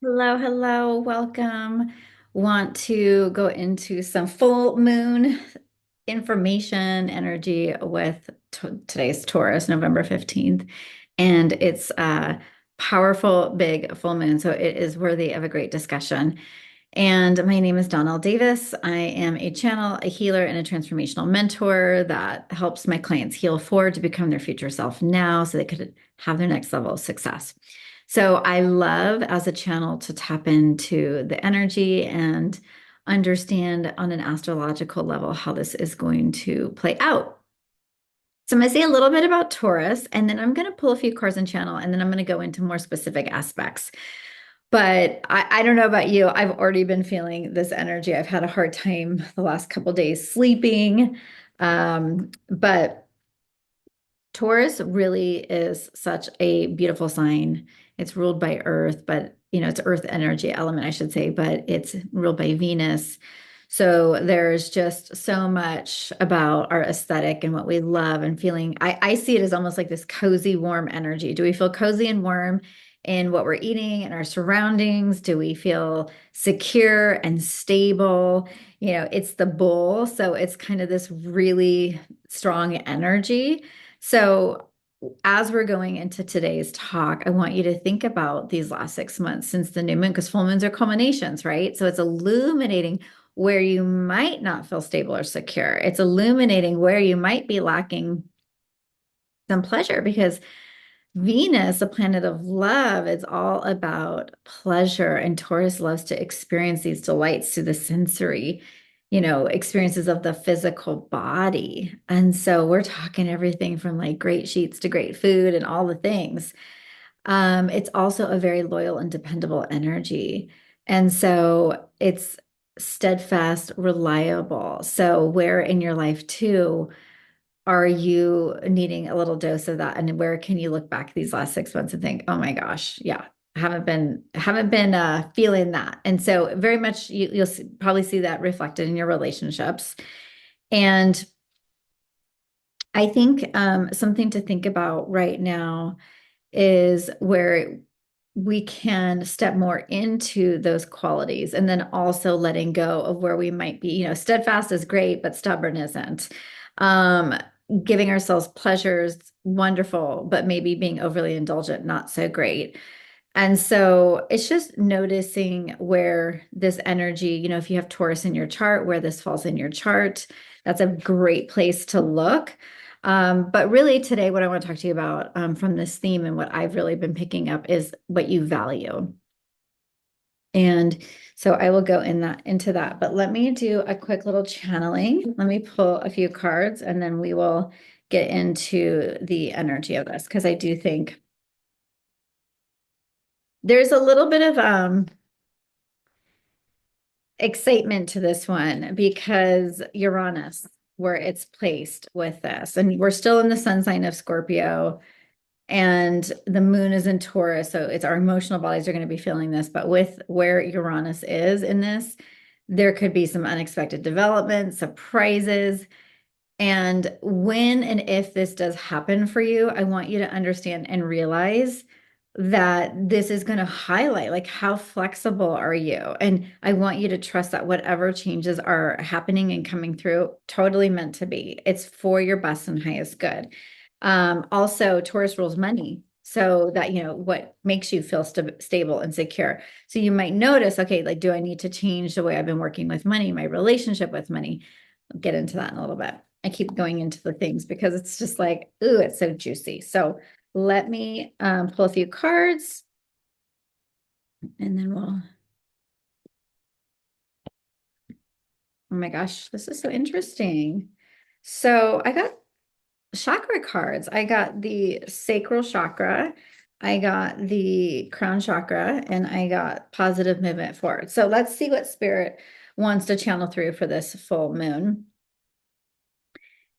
Hello, hello, welcome. Want to go into some full moon information energy with today's Taurus, November 15th. And it's a powerful, big full moon. So it is worthy of a great discussion. And my name is Dawn Elle Davis. I am a channel, a healer, and a transformational mentor that helps my clients heal forward to become their future self now so they could have their next level of success. So I love as a channel to tap into the energy and understand on an astrological level how this is going to play out. So I'm going to say a little bit about Taurus, and then I'm going to pull a few cards in channel, and then I'm going to go into more specific aspects. But I don't know about you. I've already been feeling this energy. I've had a hard time the last couple of days sleeping. But Taurus really is such a beautiful sign. It's ruled by Earth, but it's Earth energy element, I should say, but it's ruled by Venus. So there's just so much about our aesthetic and what we love and feeling. I see it as almost like this cozy, warm energy. Do we feel cozy and warm in what we're eating and our surroundings? Do we feel secure and stable? It's the bull, so it's kind of this really strong energy. So, as we're going into today's talk, I want you to think about these last 6 months since the new moon, because full moons are culminations, right? So, it's illuminating where you might not feel stable or secure. It's illuminating where you might be lacking some pleasure because Venus, the planet of love, is all about pleasure, and Taurus loves to experience these delights through the sensory, experiences of the physical body. And so we're talking everything from like great sheets to great food and all the things. It's also a very loyal and dependable energy. And so it's steadfast, reliable. So where in your life too are you needing a little dose of that? And where can you look back these last 6 months and think, oh my gosh, yeah, haven't been feeling that. And so very much you'll probably see that reflected in your relationships. And I think something to think about right now is where we can step more into those qualities and then also letting go of where we might be. Steadfast is great, but stubborn isn't. Um, Giving ourselves pleasures, wonderful, but maybe being overly indulgent, not so great. And so it's just noticing where this energy, if you have Taurus in your chart, where this falls in your chart, that's a great place to look. But really today, what I want to talk to you about from this theme and what I've really been picking up is what you value. And so I will go into that. But let me do a quick little channeling. Let me pull a few cards and then we will get into the energy of this because I do think there's a little bit of excitement to this one because Uranus, where it's placed with this, and we're still in the sun sign of Scorpio, and the moon is in Taurus, so it's our emotional bodies are going to be feeling this. But with where Uranus is in this, there could be some unexpected developments, surprises. And when and if this does happen for you, I want you to understand and realize that this is going to highlight like how flexible are you? And I want you to trust that whatever changes are happening and coming through, totally meant to be. It's for your best and highest good. Also, Taurus rules money. So that, what makes you feel stable and secure. So you might notice, okay, like, do I need to change the way I've been working with money, my relationship with money? I'll get into that in a little bit. I keep going into the things because it's just like, ooh, it's so juicy. So let me pull a few cards and then we'll, oh my gosh, this is so interesting. So I got chakra cards. I got the sacral chakra, I got the crown chakra, and I got positive movement forward. So let's see what spirit wants to channel through for this full moon.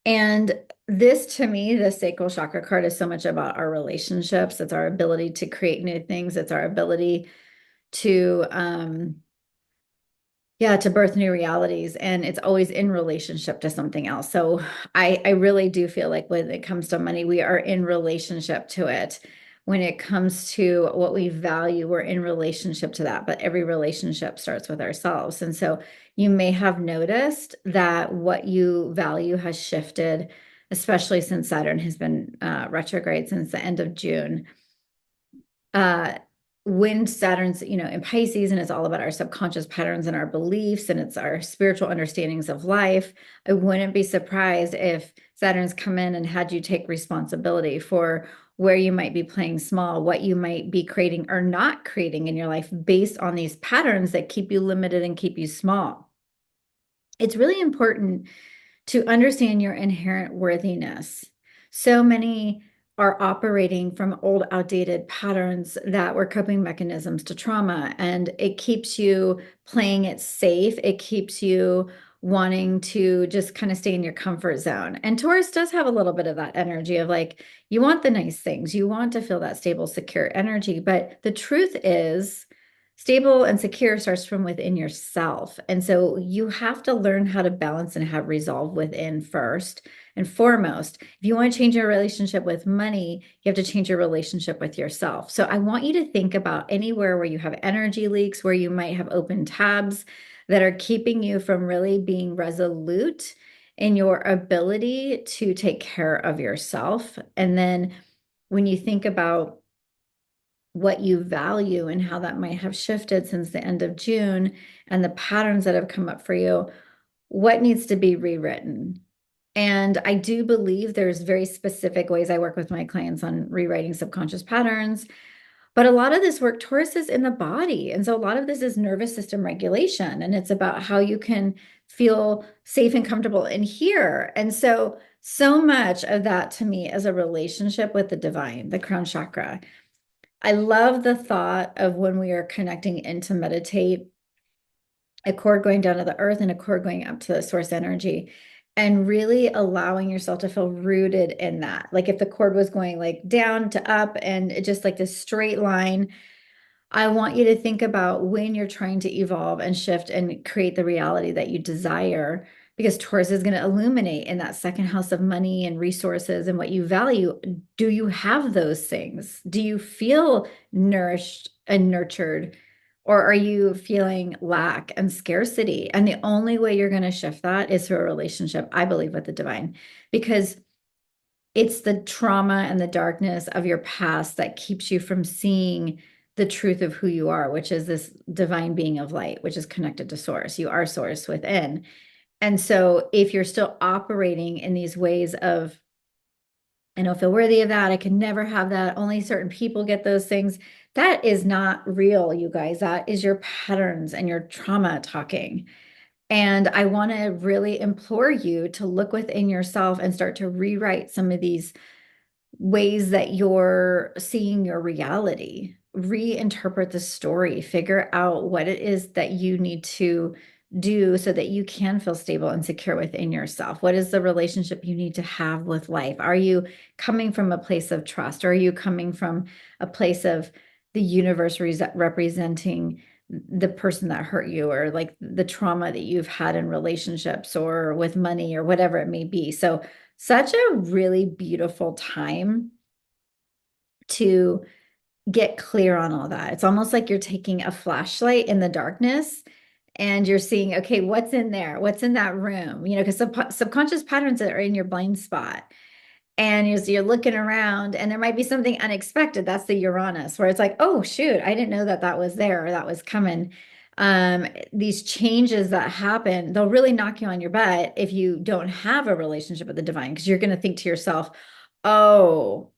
And this, to me, the sacral chakra card is so much about our relationships. It's our ability to create new things. It's our ability to, yeah, to birth new realities. And it's always in relationship to something else. So I really do feel like when it comes to money, we are in relationship to it. when it comes to what we value, we're in relationship to that. But every relationship starts with ourselves. And so you may have noticed that what you value has shifted, especially since Saturn has been retrograde since the end of June. uh when Saturn's, in Pisces, and it's all about our subconscious patterns and our beliefs, and it's our spiritual understandings of life, I wouldn't be surprised if Saturn's come in and had you take responsibility for where you might be playing small, what you might be creating or not creating in your life based on these patterns that keep you limited and keep you small. It's really important to understand your inherent worthiness. So many are operating from old, outdated patterns that were coping mechanisms to trauma, and it keeps you playing it safe. It keeps you wanting to just kind of stay in your comfort zone. And Taurus does have a little bit of that energy of like, you want the nice things, you want to feel that stable, secure energy. But the truth is, stable and secure starts from within yourself. And so you have to learn how to balance and have resolve within first and foremost. If you want to change your relationship with money, you have to change your relationship with yourself. So I want you to think about anywhere where you have energy leaks, where you might have open tabs that are keeping you from really being resolute in your ability to take care of yourself. And then when you think about what you value and how that might have shifted since the end of June and the patterns that have come up for you, what needs to be rewritten? And I do believe there's very specific ways I work with my clients on rewriting subconscious patterns. But a lot of this work, Taurus, is in the body. And so a lot of this is nervous system regulation. And it's about how you can feel safe and comfortable in here. And so much of that to me is a relationship with the divine, the crown chakra. I love the thought of when we are connecting in to meditate, a cord going down to the earth and a cord going up to the source energy, and really allowing yourself to feel rooted in that. Like if the cord was going like down to up and it just like this straight line, I want you to think about when you're trying to evolve and shift and create the reality that you desire, because Taurus is going to illuminate in that second house of money and resources and what you value. Do you have those things? Do you feel nourished and nurtured? Or are you feeling lack and scarcity? And the only way you're going to shift that is through a relationship, I believe, with the divine, because it's the trauma and the darkness of your past that keeps you from seeing the truth of who you are, which is this divine being of light, which is connected to source. You are source within. And so if you're still operating in these ways of, I don't feel worthy of that, I can never have that, only certain people get those things, that is not real, you guys. That is your patterns and your trauma talking. And I want to really implore you to look within yourself and start to rewrite some of these ways that you're seeing your reality. Reinterpret the story, figure out what it is that you need to do so that you can feel stable and secure within yourself. What is the relationship you need to have with life? Are you coming from a place of trust? Or are you coming from a place of the universe representing the person that hurt you, or like the trauma that you've had in relationships or with money or whatever it may be? So such a really beautiful time to get clear on all that. It's almost like you're taking a flashlight in the darkness and you're seeing, okay, what's in there? What's in that room? Because subconscious patterns are in your blind spot. And you're looking around and there might be something unexpected. That's the Uranus, where it's like, oh, shoot, I didn't know that that was there or that was coming. These changes that happen, they'll really knock you on your butt if you don't have a relationship with the divine, because you're going to think to yourself, oh,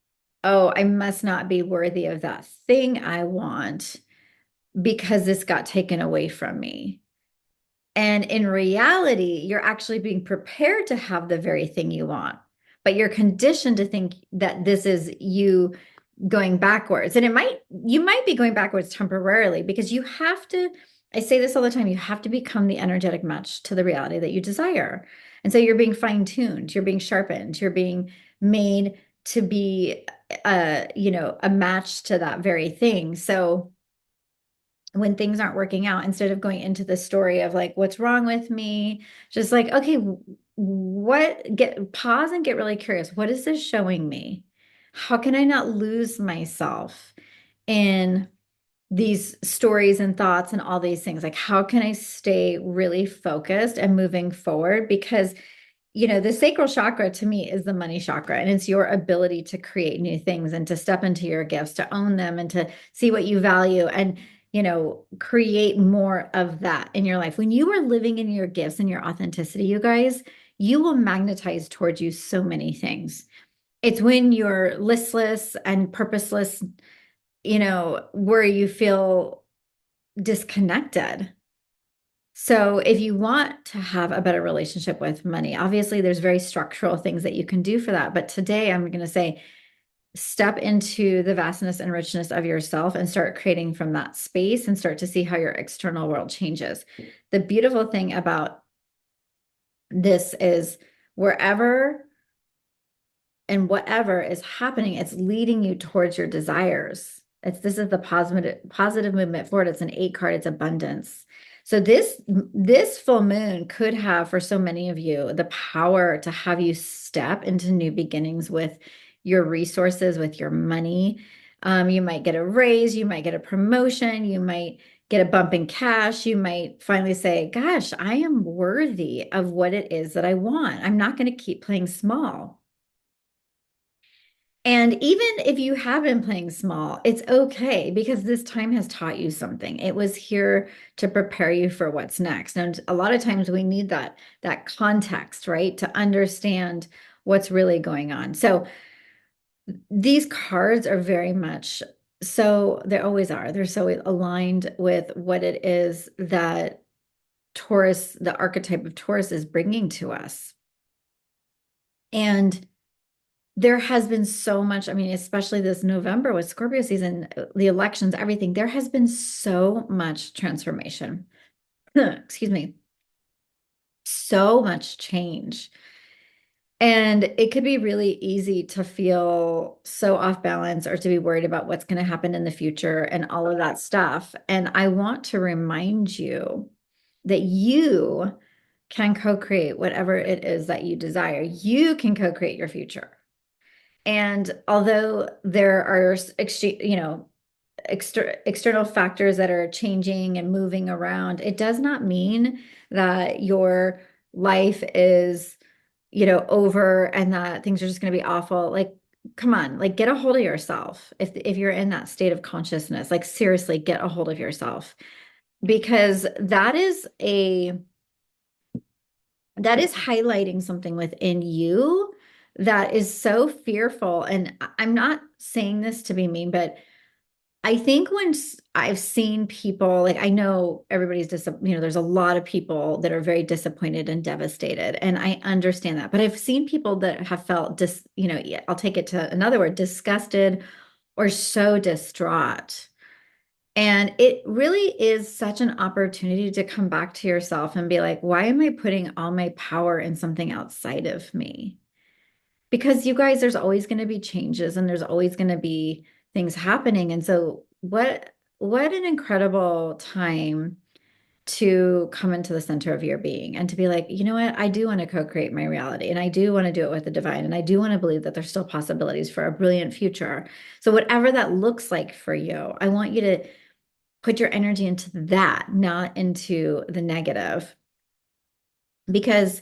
I must not be worthy of that thing I want because this got taken away from me. And in reality, you're actually being prepared to have the very thing you want, but you're conditioned to think that this is you going backwards. And you might be going backwards temporarily, because you have to, I say this all the time, you have to become the energetic match to the reality that you desire. And so you're being fine-tuned, you're being sharpened, you're being made to be a match to that very thing. So when things aren't working out, instead of going into the story of like, what's wrong with me, just like, okay, pause and get really curious. What is this showing me? how can I not lose myself in these stories and thoughts and all these things? Like, how can I stay really focused and moving forward? Because the sacral chakra to me is the money chakra, and it's your ability to create new things and to step into your gifts, to own them and to see what you value and, create more of that in your life. When you are living in your gifts and your authenticity, you guys, you will magnetize towards you so many things. It's when you're listless and purposeless, where you feel disconnected. So if you want to have a better relationship with money, obviously there's very structural things that you can do for that. But today I'm going to say step into the vastness and richness of yourself and start creating from that space and start to see how your external world changes. The beautiful thing about this is wherever and whatever is happening, it's leading you towards your desires. This is the positive movement forward. It's an 8 card, it's abundance. So this full moon could have for so many of you the power to have you step into new beginnings with your resources, with your money. You might get a raise, you might get a promotion, you might get a bump in cash. You might finally say, gosh, I am worthy of what it is that I want. I'm not going to keep playing small. And even if you have been playing small, it's okay because this time has taught you something. It was here to prepare you for what's next. And a lot of times we need that context, right? To understand what's really going on. So these cards are very much so they always are. They're so aligned with what it is that Taurus, the archetype of Taurus is bringing to us. And there has been so much, I mean, especially this November with Scorpio season, the elections, everything, there has been so much transformation. Excuse me. So much change. And it could be really easy to feel so off balance or to be worried about what's going to happen in the future and all of that stuff. And I want to remind you that you can co-create whatever it is that you desire. You can co-create your future. And although there are, external factors that are changing and moving around, it does not mean that your life is, over and that things are just going to be awful. Like, come on, like get a hold of yourself. If you're in that state of consciousness, like seriously, get a hold of yourself because that is highlighting something within you that is so fearful. And I'm not saying this to be mean, but I think when I've seen people, like I know everybody's there's a lot of people that are very disappointed and devastated, and I understand that. But I've seen people that have felt yeah, I'll take it to another word, disgusted or so distraught. And it really is such an opportunity to come back to yourself and be like, why am I putting all my power in something outside of me? Because you guys, there's always going to be changes and there's always going to be things happening. And so what an incredible time to come into the center of your being and to be like, you know what? I do want to co-create my reality and I do want to do it with the divine. And I do want to believe that there's still possibilities for a brilliant future. So whatever that looks like for you, I want you to put your energy into that, not into the negative. Because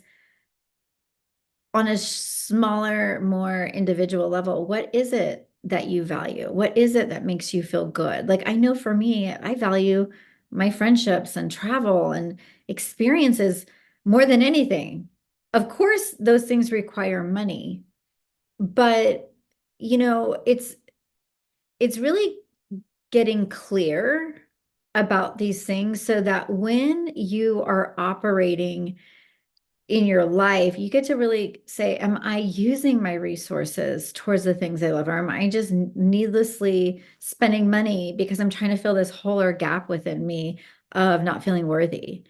on a smaller, more individual level, what is it that you value? What is it that makes you feel good? Like, I know for me, I value my friendships and travel and experiences more than anything. Of course, those things require money, but it's really getting clear about these things so that when you are operating in your life, you get to really say, am I using my resources towards the things I love? Or am I just needlessly spending money because I'm trying to fill this hole or gap within me of not feeling worthy?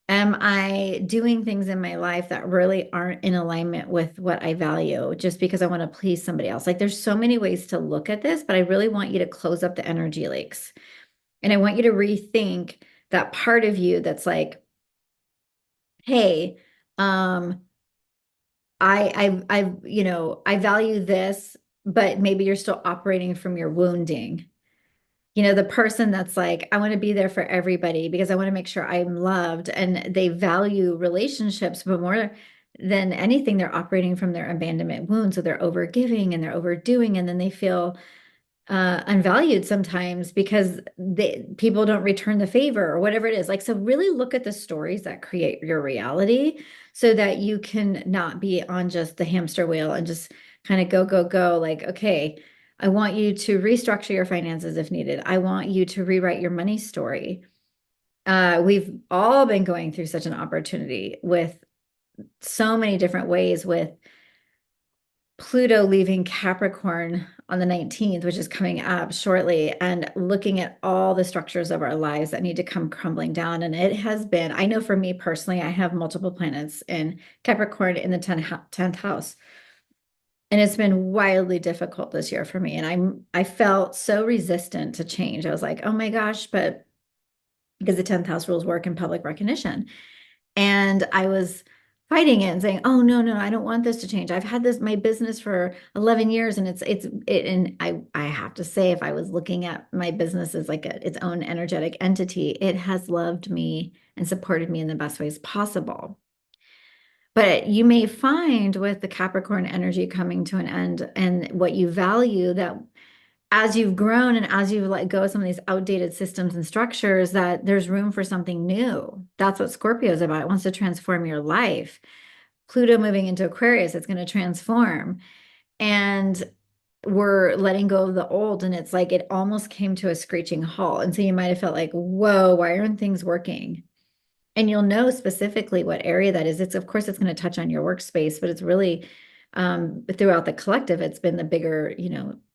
Am I doing things in my life that really aren't in alignment with what I value just because I want to please somebody else? Like there's so many ways to look at this, but I really want you to close up the energy leaks. And I want you to rethink that part of you that's like, hey, um, I value this. but maybe you're still operating from your wounding. The person that's like, I want to be there for everybody because I want to make sure I'm loved, and they value relationships, but more than anything, they're operating from their abandonment wound. So they're overgiving and they're overdoing, and then they feel unvalued sometimes because people don't return the favor or whatever it is. Like, so really look at the stories that create your reality so that you can not be on just the hamster wheel and just kind of go, go, go. Like, okay, I want you to restructure your finances if needed. I want you to rewrite your money story. We've all been going through such an opportunity with so many different ways with Pluto leaving Capricorn on the 19th, which is coming up shortly, and looking at all the structures of our lives that need to come crumbling down. And it has been, I know for me personally, I have multiple planets in Capricorn in the 10th house. And it's been wildly difficult this year for me. And I felt so resistant to change. I was like, oh my gosh, but because the 10th house rules work in public recognition. And I was fighting it and saying, "Oh no, no, I don't want this to change. I've had this my business for 11 years, and and I have to say, if I was looking at my business as like its own energetic entity, it has loved me and supported me in the best ways possible." But you may find with the Capricorn energy coming to an end and what you value, that as you've grown and as you let go of some of these outdated systems and structures, that there's room for something new. That's what Scorpio is about. It wants to transform your life. Pluto moving into Aquarius, it's going to transform. And we're letting go of the old. And it's like it almost came to a screeching halt. And so you might have felt like, whoa, why aren't things working? And you'll know specifically what area that is. It's, of course, it's going to touch on your workspace, but it's really throughout the collective, it's been the bigger,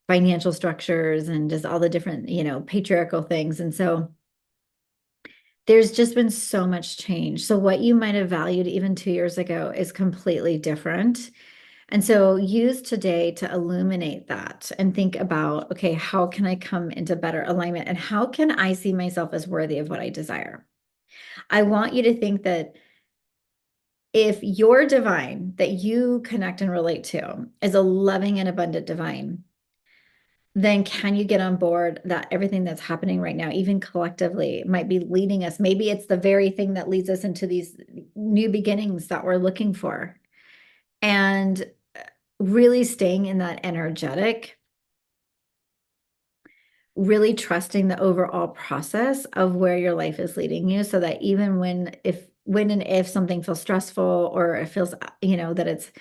financial structures and just all the different, patriarchal things. And so there's just been so much change. So what you might have valued even 2 years ago is completely different. And so use today to illuminate that and think about, okay, how can I come into better alignment and how can I see myself as worthy of what I desire? I want you to think that if your divine that you connect and relate to is a loving and abundant divine, then can you get on board that everything that's happening right now, even collectively, might be leading us? Maybe it's the very thing that leads us into these new beginnings that we're looking for. And really staying in that energetic, really trusting the overall process of where your life is leading you, so that even when and if something feels stressful or it feels, that it's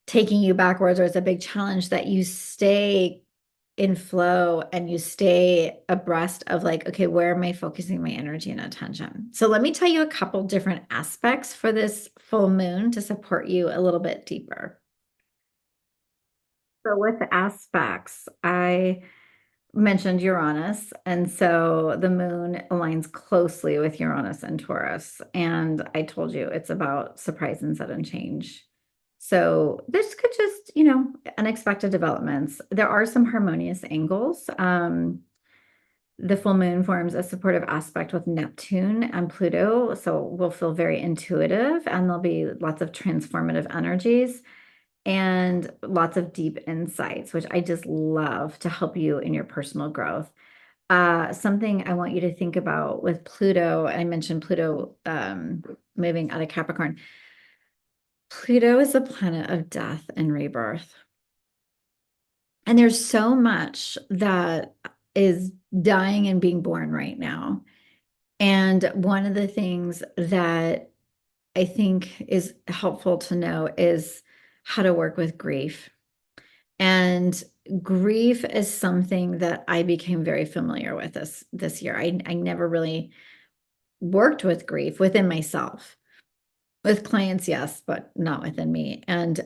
taking you backwards or it's a big challenge, that you stay in flow and you stay abreast of like, okay, where am I focusing my energy and attention? So let me tell you a couple different aspects for this full moon to support you a little bit deeper. So with the aspects, I mentioned Uranus, and so the moon aligns closely with Uranus and Taurus. And I told you it's about surprise and sudden change. So this could just, unexpected developments. There are some harmonious angles. The full moon forms a supportive aspect with Neptune and Pluto. So we'll feel very intuitive, and there'll be lots of transformative energies and lots of deep insights, which I just love to help you in your personal growth. Something I want you to think about with Pluto, I mentioned Pluto moving out of Capricorn. Pluto is a planet of death and rebirth. And there's so much that is dying and being born right now. And one of the things that I think is helpful to know is how to work with grief. And grief is something that I became very familiar with this year. I never really worked with grief within myself. With clients, yes, but not within me. And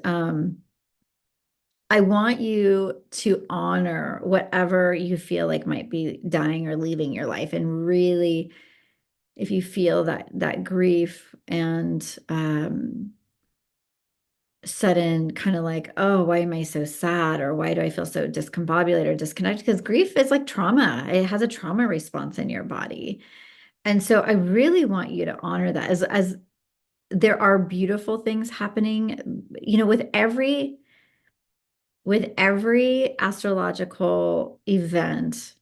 I want you to honor whatever you feel like might be dying or leaving your life. And really, if you feel that grief and sudden kind of like, oh, why am I so sad? Or why do I feel so discombobulated or disconnected? Because grief is like trauma. It has a trauma response in your body. And so I really want you to honor that as there are beautiful things happening, with with every astrological event,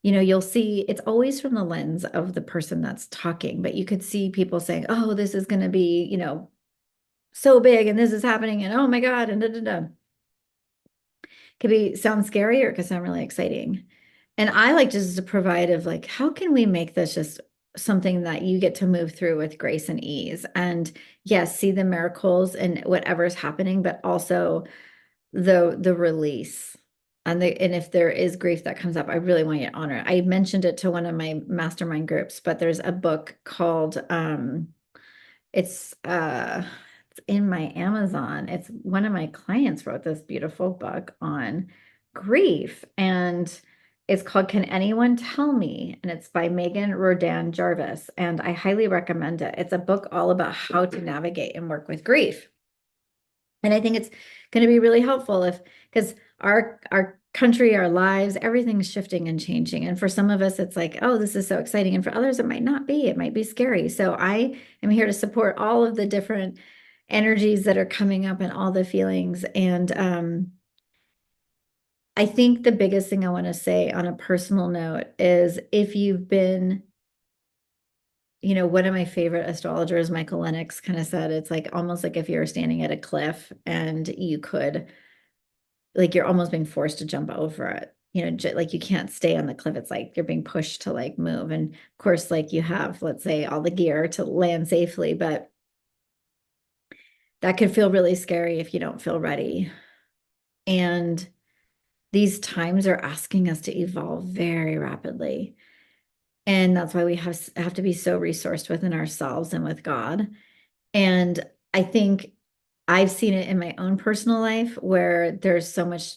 you'll see it's always from the lens of the person that's talking, but you could see people saying, oh, this is going to be, so big and this is happening and oh my God, and da da da. Could be sound scary or it could sound really exciting. And I like just to provide of like, how can we make this just something that you get to move through with grace and ease? And yes, see the miracles and whatever's happening, but also the release. And if there is grief that comes up, I really want you to honor it. I mentioned it to one of my mastermind groups, but there's a book called it's it's in my Amazon. It's one of my clients wrote this beautiful book on grief, and it's called Can Anyone Tell Me? And it's by Megan Rodan Jarvis, and I highly recommend it. It's a book all about how to navigate and work with grief. And I think it's going to be really helpful if because our country, our lives, everything's shifting and changing. And for some of us, it's like, oh, this is so exciting. And for others, it might not be. It might be scary. So I am here to support all of the different energies that are coming up and all the feelings. And I think the biggest thing I want to say on a personal note is if you've been one of my favorite astrologers, Michael Lennox, kind of said it's like almost like if you're standing at a cliff and you could, like, you're almost being forced to jump over it. Like you can't stay on the cliff. It's like you're being pushed to like move. And of course, like you have, let's say, all the gear to land safely, but that could feel really scary if you don't feel ready. And these times are asking us to evolve very rapidly. And that's why we have to be so resourced within ourselves and with God. And I think I've seen it in my own personal life where there's so much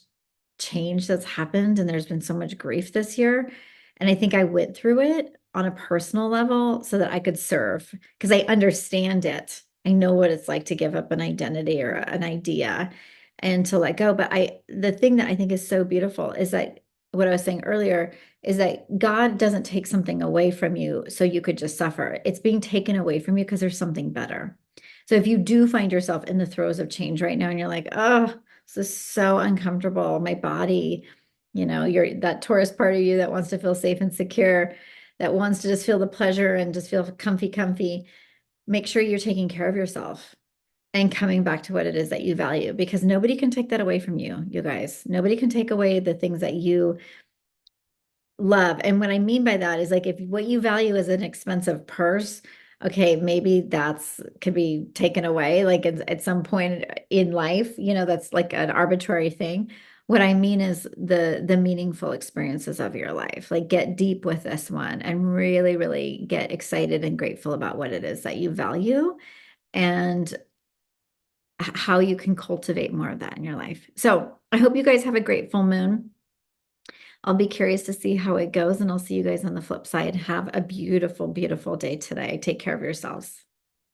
change that's happened and there's been so much grief this year. And I think I went through it on a personal level so that I could serve because I understand it. I know what it's like to give up an identity or an idea and to let go. But the thing that I think is so beautiful is that what I was saying earlier is that God doesn't take something away from you so you could just suffer. It's being taken away from you because there's something better. So if you do find yourself in the throes of change right now and you're like, oh, this is so uncomfortable, my body, you're that Taurus part of you that wants to feel safe and secure, that wants to just feel the pleasure and just feel comfy, make sure you're taking care of yourself and coming back to what it is that you value because nobody can take that away from you, you guys. Nobody can take away the things that you love. And what I mean by that is like if what you value is an expensive purse, okay, maybe that's could be taken away like at some point in life, that's like an arbitrary thing. What I mean is the meaningful experiences of your life. Like get deep with this one and really, really get excited and grateful about what it is that you value and how you can cultivate more of that in your life. So I hope you guys have a great full moon. I'll be curious to see how it goes, and I'll see you guys on the flip side. Have a beautiful, beautiful day today. Take care of yourselves.